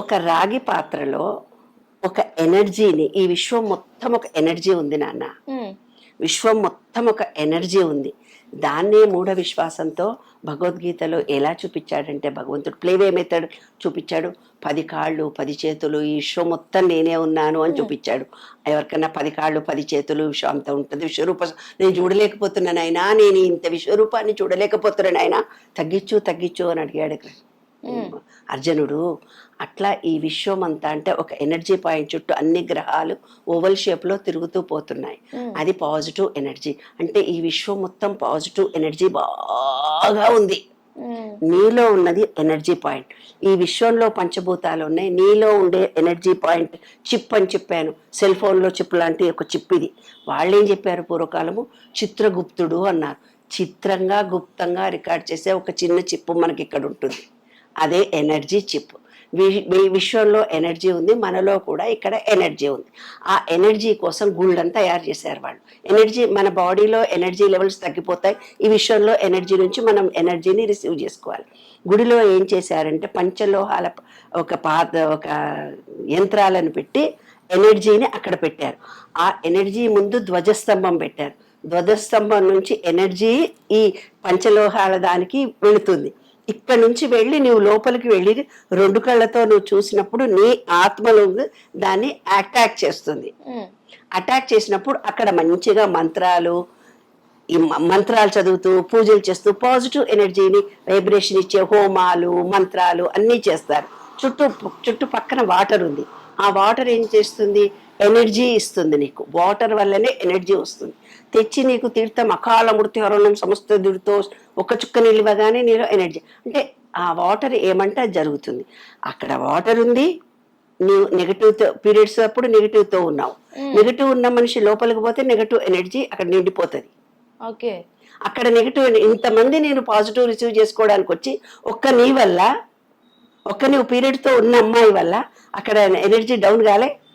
ఒక రాగి పాత్రలో ఒక ఎనర్జీని, ఈ విశ్వం మొత్తం ఒక ఎనర్జీ ఉంది నాన్న. ఉమ్, విశ్వం మొత్తం ఒక ఎనర్జీ ఉంది. దాన్నే మూఢ విశ్వాసంతో భగవద్గీతలో ఎలా చూపించాడంటే, భగవంతుడు ప్లేవే మెథడ్ చూపించాడు. 10 కాళ్ళు 10 చేతులు, ఈ విశ్వం మొత్తం నేనే ఉన్నాను అని చూపించాడు. ఎవరికైనా 10 కాళ్ళు 10 చేతులు విశ్వం అంత ఉంటుంది. విశ్వరూప నేను చూడలేకపోతున్నాను అయినా, నేను ఇంత విశ్వరూపాన్ని చూడలేకపోతున్నాను అయినా, తగ్గించు తగ్గించు అని అడిగాడు అర్జునుడు. అట్లా ఈ విశ్వం అంతా అంటే ఒక ఎనర్జీ పాయింట్ చుట్టూ అన్ని గ్రహాలు ఓవల్ షేప్ లో తిరుగుతూ పోతున్నాయి. అది పాజిటివ్ ఎనర్జీ. అంటే ఈ విశ్వం మొత్తం పాజిటివ్ ఎనర్జీ బాగా ఉంది. నీలో ఉన్నది ఎనర్జీ పాయింట్. ఈ విశ్వంలో పంచభూతాలు ఉన్నాయి, నీలో ఉండే ఎనర్జీ పాయింట్ చిప్ అని చెప్పాను. సెల్ ఫోన్ లో చిప్ లాంటి ఒక చిప్ ఇది. వాళ్ళేం చెప్పారు పూర్వకాలము, చిత్రగుప్తుడు అన్నారు. చిత్రంగా గుప్తంగా రికార్డ్ చేసే ఒక చిన్న చిప్ మనకి ఇక్కడ ఉంటుంది. అదే ఎనర్జీ చిప్. విశ్వంలో ఎనర్జీ ఉంది, మనలో కూడా ఇక్కడ ఎనర్జీ ఉంది. ఆ ఎనర్జీ కోసం గుళ్ళని తయారు చేశారు వాళ్ళు. ఎనర్జీ, మన బాడీలో ఎనర్జీ లెవెల్స్ తగ్గిపోతాయి, ఈ విశ్వంలో ఎనర్జీ నుంచి మనం ఎనర్జీని రిసీవ్ చేసుకోవాలి. గుడిలో ఏం చేశారంటే పంచలోహాల ఒక యంత్రాలను పెట్టి ఎనర్జీని అక్కడ పెట్టారు. ఆ ఎనర్జీ ముందు ధ్వజస్తంభం పెట్టారు. ధ్వజస్తంభం నుంచి ఎనర్జీ ఈ పంచలోహాల దానికి వెళుతుంది. ఇక్కడ నుంచి వెళ్ళి నువ్వు లోపలికి వెళ్ళి 2 కళ్ళతో నువ్వు చూసినప్పుడు నీ ఆత్మలో దాన్ని అటాక్ చేస్తుంది. అటాక్ చేసినప్పుడు అక్కడ మంచిగా మంత్రాలు చదువుతూ పూజలు చేస్తూ పాజిటివ్ ఎనర్జీని వైబ్రేషన్ ఇచ్చే హోమాలు మంత్రాలు అన్నీ చేస్తారు. చుట్టుపక్కన వాటర్ ఉంది. ఆ వాటర్ ఏం చేస్తుంది, ఎనర్జీ ఇస్తుంది నీకు. వాటర్ వల్లనే ఎనర్జీ వస్తుంది. తెచ్చి నీకు తీర్థం అకాల మృత్యుహరణం సమస్త దుడితో ఒక చుక్క నిలివగానే నీలో ఎనర్జీ. అంటే ఆ వాటర్ ఏమంటే జరుగుతుంది. అక్కడ వాటర్ ఉంది, నీవు నెగటివ్తో పీరియడ్స్ అప్పుడు నెగటివ్తో ఉన్నావు. నెగటివ్ ఉన్న మనిషి లోపలికి పోతే నెగటివ్ ఎనర్జీ అక్కడ నిండిపోతుంది. ఓకే, అక్కడ నెగటివ్ ఇంతమంది నేను పాజిటివ్ రిసీవ్ చేసుకోవడానికి వచ్చి నీవు పీరియడ్తో ఉన్న అమ్మాయి వల్ల అక్కడ ఎనర్జీ డౌన్ కాలే.